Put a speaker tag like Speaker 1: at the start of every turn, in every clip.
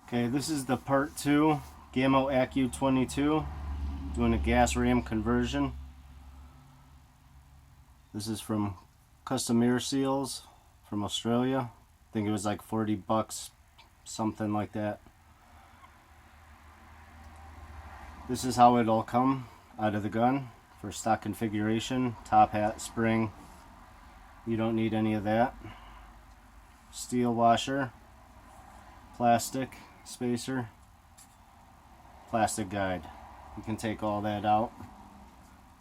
Speaker 1: Okay, this is the part 2 Gamo Accu 22, doing a gas ram conversion. This is from Custom Air Seals from Australia. I think it was like 40 bucks, something like that. This is how it'll come out of the gun for stock configuration. Top hat, spring. You don't need any of that. Steel washer, plastic spacer, plastic guide. You can take all that out.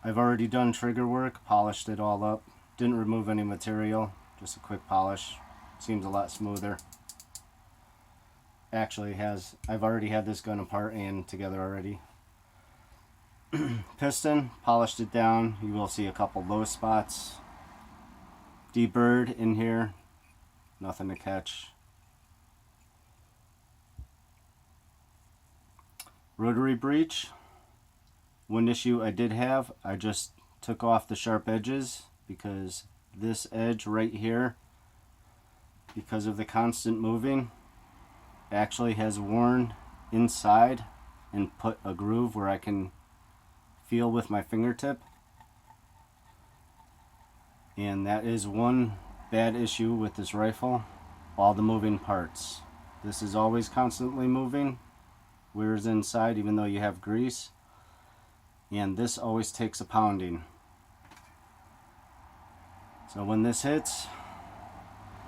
Speaker 1: I've already done trigger work, polished it all up. Didn't remove any material, just a quick polish. Seems a lot smoother. Actually I've already had this gun apart and together already. Piston, polished it down. You will see a couple low spots. Deburred in here, nothing to catch. Rotary breech. One issue I did have, I just took off the sharp edges because this edge right here, because of the constant moving, actually has worn inside and put a groove where I can feel with my fingertip. And that is one bad issue with this rifle, all the moving parts. This is always constantly moving, wears inside even though you have grease, and this always takes a pounding. So when this hits,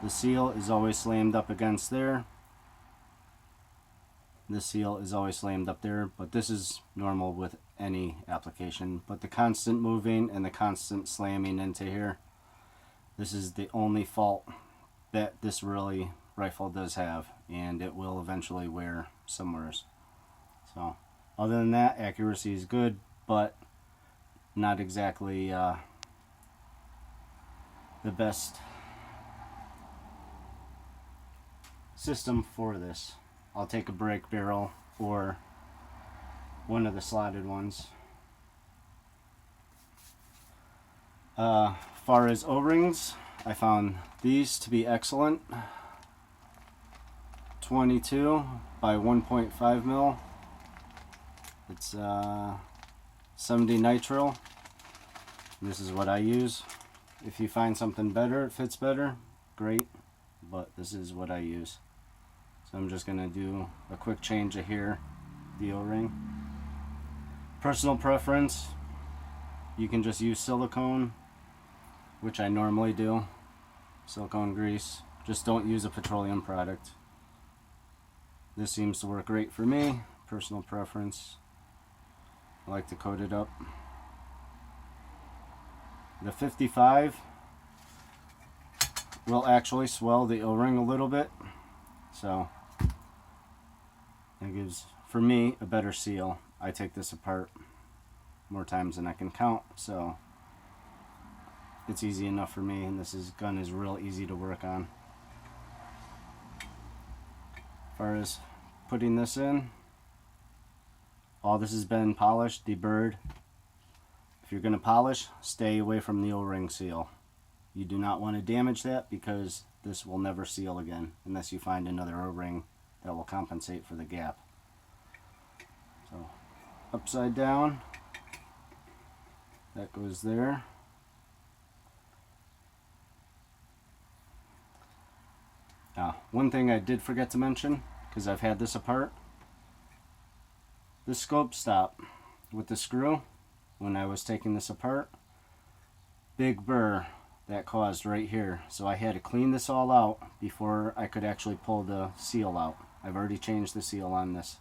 Speaker 1: the seal is always slammed up against there. This seal is always slammed up there, but this is normal with any application. But the constant moving and the constant slamming into here, this is the only fault that this rifle does have, and it will eventually wear somewheres. So other than that, accuracy is good, but not exactly the best system for this. I'll take a brake barrel or one of the slotted ones. Far as O-rings, I found these to be excellent. 22 by 1.5 mil. It's 70 nitrile. This is what I use. If you find something better, it fits better, great, but this is what I use. So I'm just going to do a quick change of here, the O-ring. Personal preference, you can just use silicone, which I normally do. Silicone grease. Just don't use a petroleum product. This seems to work great for me. Personal preference. I like to coat it up. The 55 will actually swell the O-ring a little bit, so it gives, for me, a better seal. I take this apart more times than I can count, so it's easy enough for me, and gun is real easy to work on. As far as putting this in, all this has been polished, deburred. If you're going to polish, stay away from the O-ring seal. You do not want to damage that because this will never seal again unless you find another O-ring that will compensate for the gap. So upside down, that goes there. Now, one thing I did forget to mention, because I've had this apart, the scope stop with the screw, when I was taking this apart, big burr that caused right here. So I had to clean this all out before I could actually pull the seal out. I've already changed the seal on this.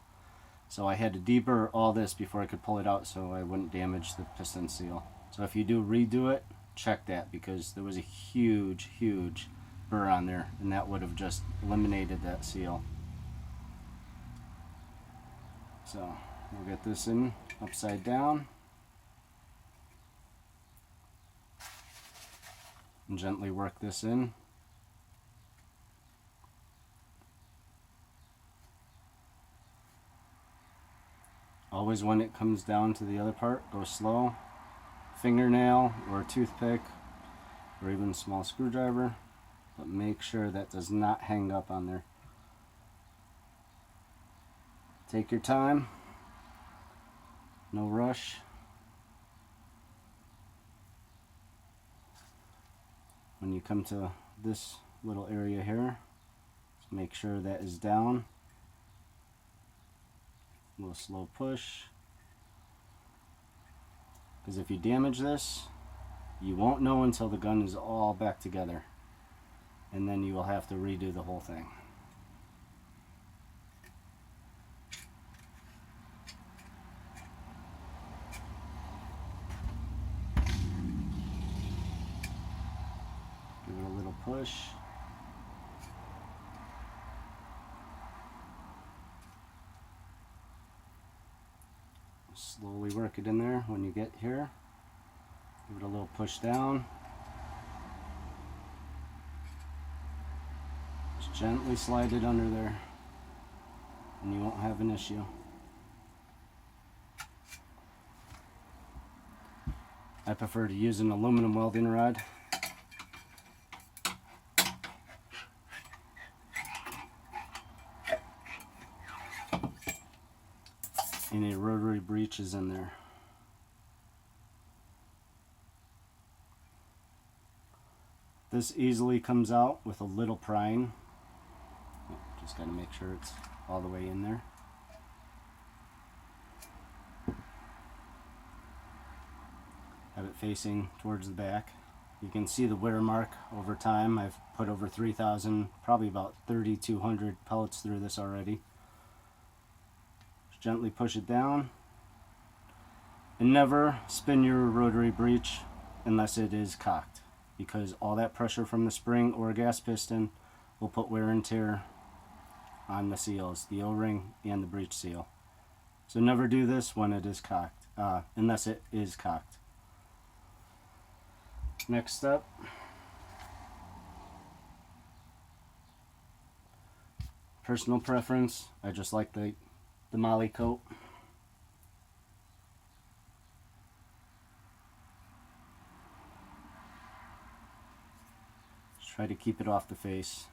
Speaker 1: So I had to deburr all this before I could pull it out so I wouldn't damage the piston seal. So if you do redo it, check that, because there was a huge burr on there, and that would have just eliminated that seal. So we'll get this in upside down and gently work this in. Always when it comes down to the other part, go slow. Fingernail or a toothpick or even a small screwdriver, but make sure that does not hang up on there. Take your time, no rush. When you come to this little area here, just make sure that is down. A little slow push, because if you damage this, you won't know until the gun is all back together, and then you will have to redo the whole thing. Give it a little push. Slowly work it in there when you get here. Give it a little push down. Just gently slide it under there, and you won't have an issue. I prefer to use an aluminum welding rod. And a rotary breech is in there. This easily comes out with a little prying. Just got to make sure it's all the way in there. Have it facing towards the back. You can see the wear mark over time. I've put over 3,000, probably about 3,200 pellets through this already. Just gently push it down. And never spin your rotary breech unless it is cocked, because all that pressure from the spring or gas piston will put wear and tear on the seals, the O-ring and the breech seal. So never do this when it is cocked, unless it is cocked. Next step, personal preference. I just like the moly coat. Just try to keep it off the face,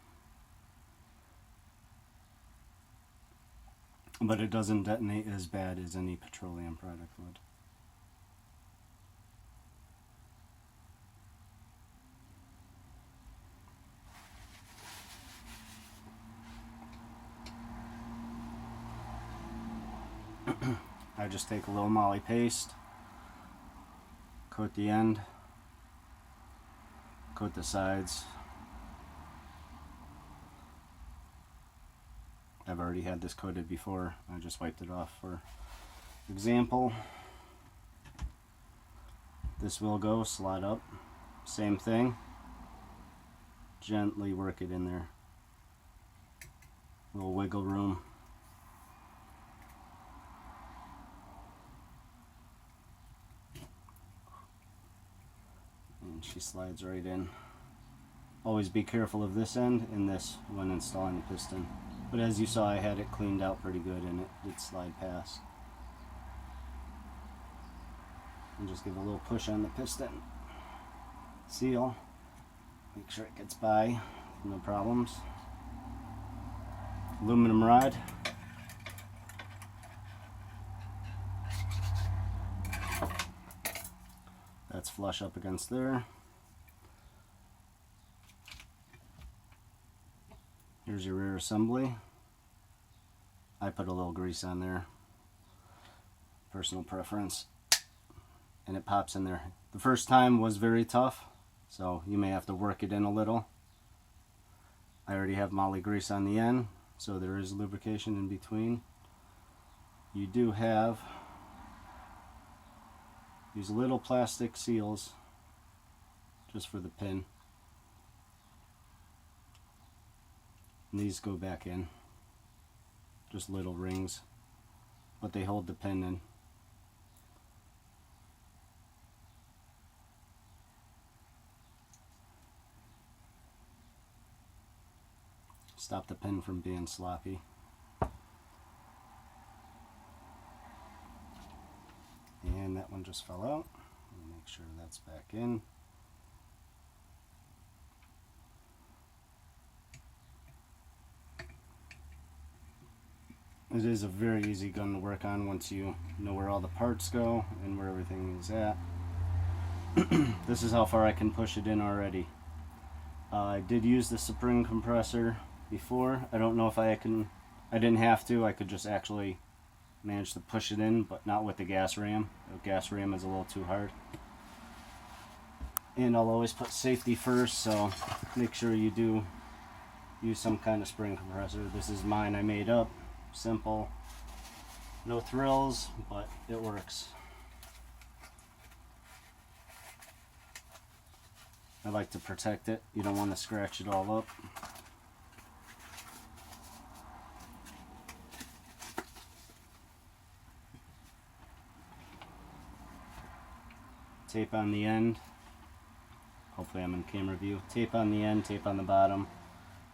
Speaker 1: but it doesn't detonate as bad as any petroleum product would. I just take a little moly paste, coat the end, coat the sides. I've already had this coated before, I just wiped it off for example. This will go slot up, same thing, gently work it in there, a little wiggle room. And she slides right in. Always be careful of this end and this when installing the piston. But as you saw, I had it cleaned out pretty good and it did slide past. And just give a little push on the piston. Seal. Make sure it gets by, no problems. Aluminum rod. That's flush up against there. Here's your rear assembly. I put a little grease on there, personal preference, and it pops in there. The first time was very tough, so you may have to work it in a little. I already have moly grease on the end, so there is lubrication in between. You do have these little plastic seals just for the pin. And these go back in, just little rings, but they hold the pin in. Stop the pin from being sloppy. And that one just fell out. Make sure that's back in. It is a very easy gun to work on once you know where all the parts go and where everything is at. This is how far I can push it in already. I did use the spring compressor before. I don't know if I didn't have to. I could just actually manage to push it in, but not with the gas ram. The gas ram is a little too hard. And I'll always put safety first, so make sure you do use some kind of spring compressor. This is mine I made up. Simple. No thrills, but it works. I like to protect it. You don't want to scratch it all up. Tape on the end. Hopefully I'm in camera view. Tape on the end, tape on the bottom.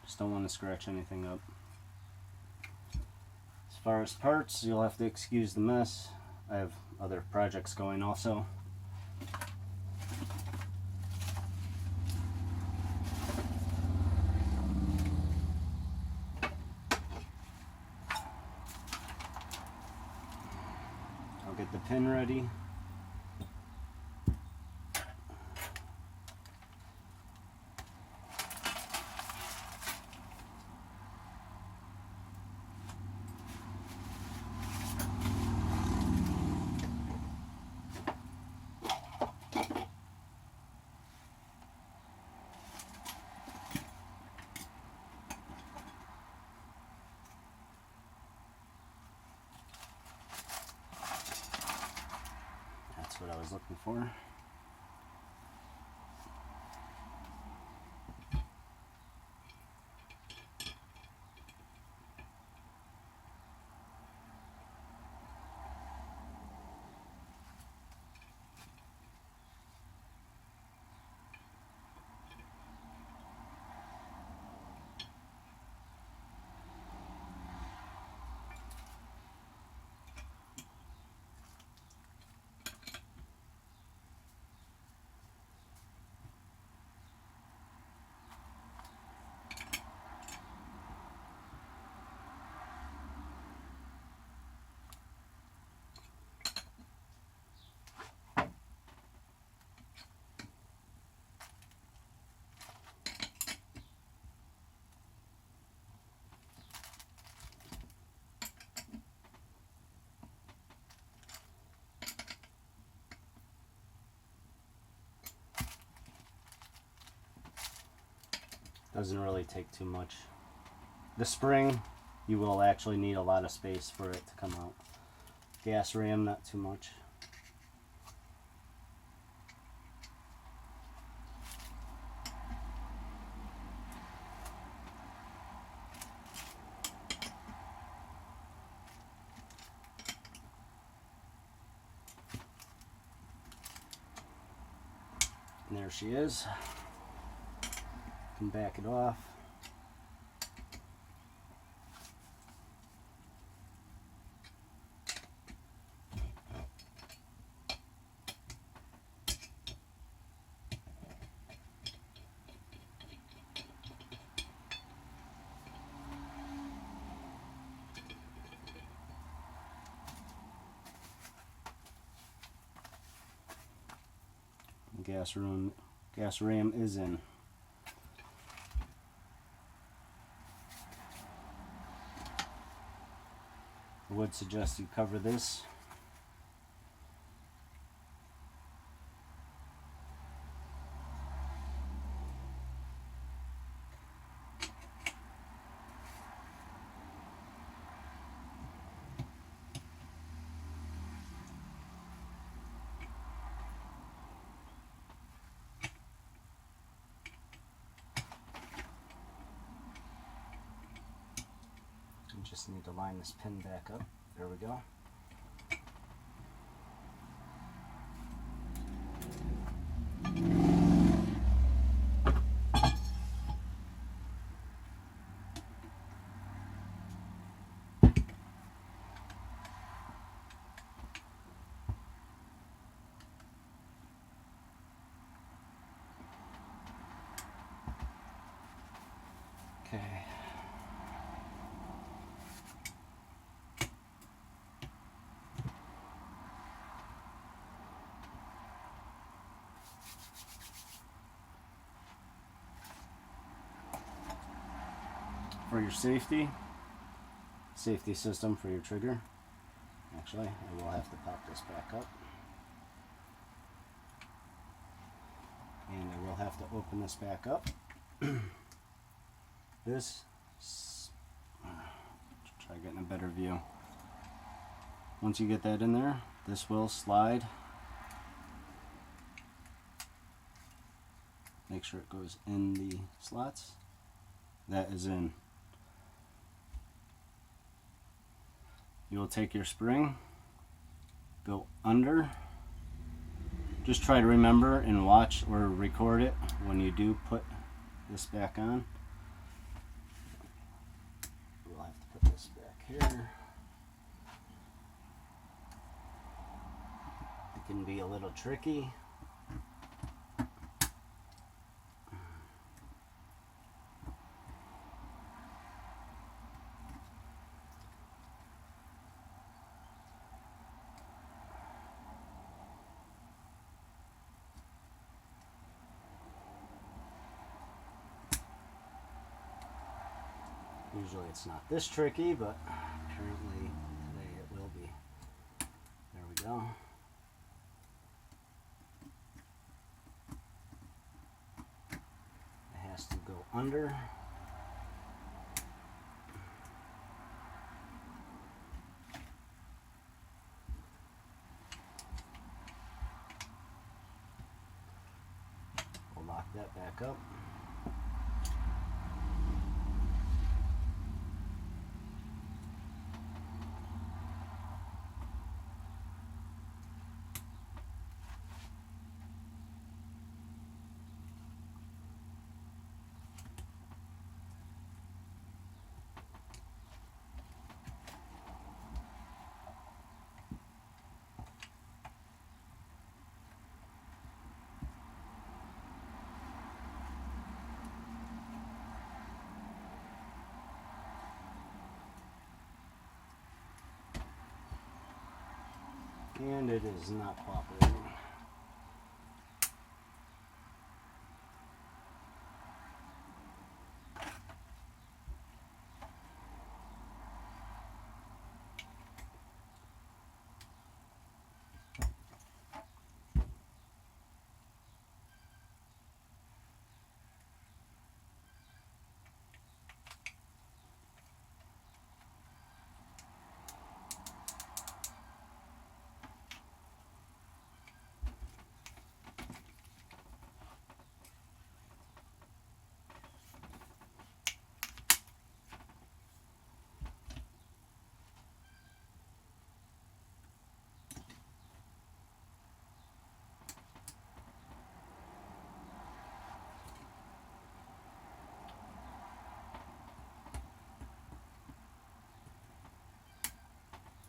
Speaker 1: Just don't want to scratch anything up. As far as parts, you'll have to excuse the mess. I have other projects going also. I'll get the pin ready. That's what I was looking for. Doesn't really take too much. The spring, you will actually need a lot of space for it to come out. Gas ram, not too much. And there she is. Can back it off. Gas ram is in. I would suggest you cover this. Just need to line this pin back up. There we go. Okay. for your safety system for your trigger. Actually, I will have to pop this back up. And I will have to open this back up. Try getting a better view. Once you get that in there, this will slide. Make sure it goes in the slots. That is in. You will take your spring, go under. Just try to remember and watch or record it when you do put this back on. We'll have to put this back here. It can be a little tricky. Usually it's not this tricky, but apparently today it will be. There we go. It has to go under. We'll lock that back up. And it is not cooperating.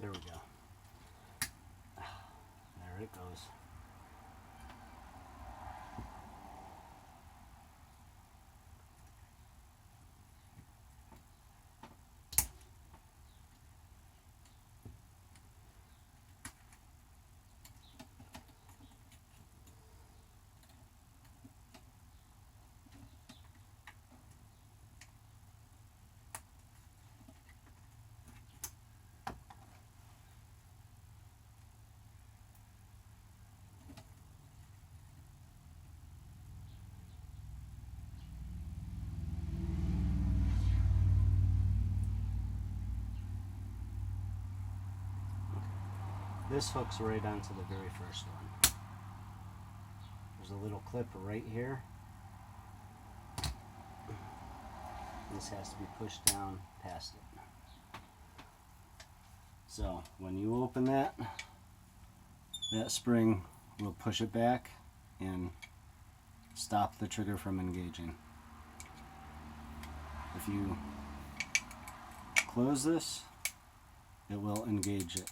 Speaker 1: There we go. There it goes. This hooks right onto the very first one. There's a little clip right here. This has to be pushed down past it. So when you open that, that spring will push it back and stop the trigger from engaging. If you close this, it will engage it.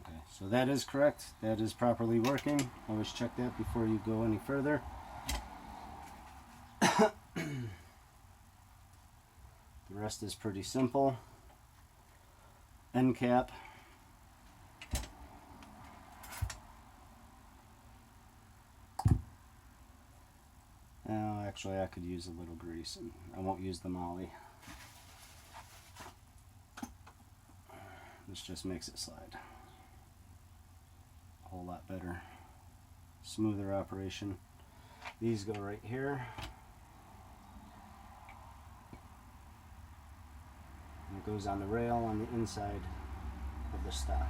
Speaker 1: Okay, so that is correct. That is properly working. Always check that before you go any further. The rest is pretty simple. End cap. Now, actually, I could use a little grease, and I won't use the molly. This just makes it slide a whole lot better. Smoother operation. These go right here. And it goes on the rail on the inside of the stock.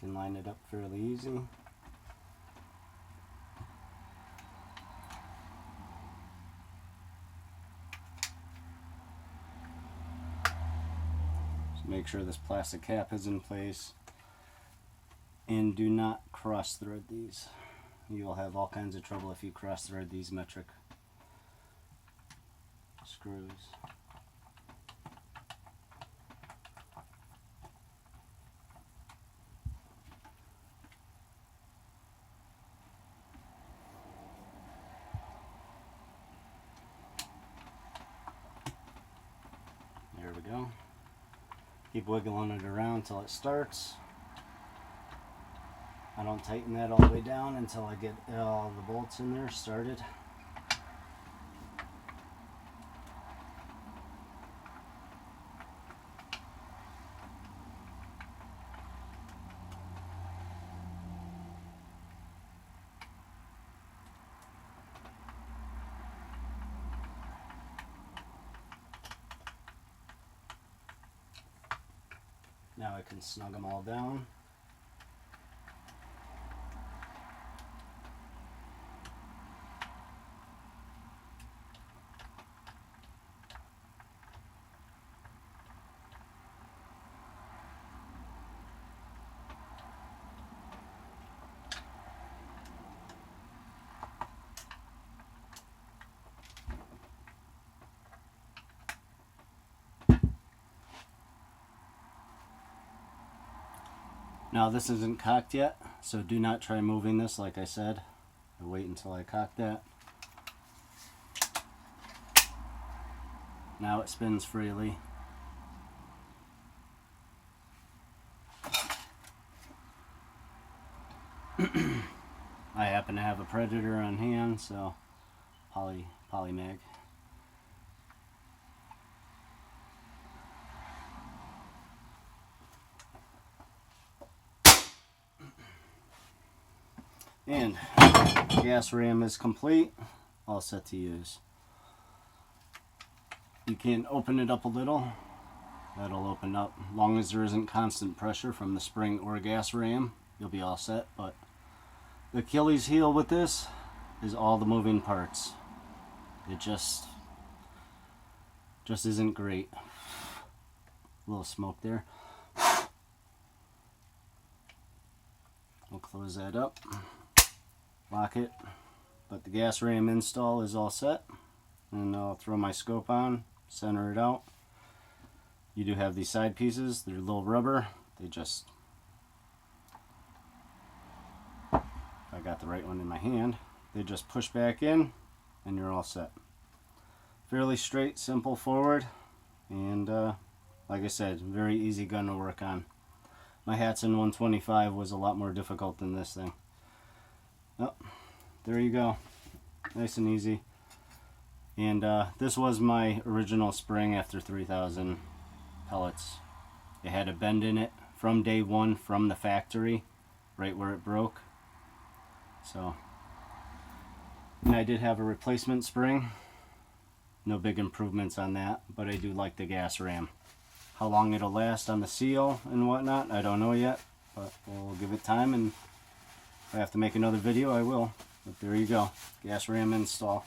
Speaker 1: Can line it up fairly easy. Make sure this plastic cap is in place, and do not cross thread these. You will have all kinds of trouble if you cross thread these metric screws. There we go. Keep wiggling it around until it starts. I don't tighten that all the way down until I get all the bolts in there started. Now I can snug them all down. Now this isn't cocked yet, so do not try moving this like I said. Wait until I cock that. Now it spins freely. I happen to have a Predator on hand, so polymag. And gas ram is complete, all set to use. You can open it up a little, that'll open up. As long as there isn't constant pressure from the spring or gas ram, you'll be all set. But the Achilles heel with this is all the moving parts. It just isn't great. A little smoke there. We'll close that up. Lock it, but the gas ram install is all set, and I'll throw my scope on, center it out. You do have these side pieces, they're little rubber, they just, if I got the right one in my hand, they just push back in and you're all set. Fairly straight, simple forward, and like I said, very easy gun to work on. My Hatsan 125 was a lot more difficult than this thing. Oh, there you go, nice and easy. And this was my original spring after 3,000 pellets. It had a bend in it from day one, from the factory, right where it broke. So, and I did have a replacement spring. No big improvements on that, but I do like the gas ram. How long it'll last on the seal and whatnot, I don't know yet, but we'll give it time, and if I have to make another video, I will. But there you go, gas ram install.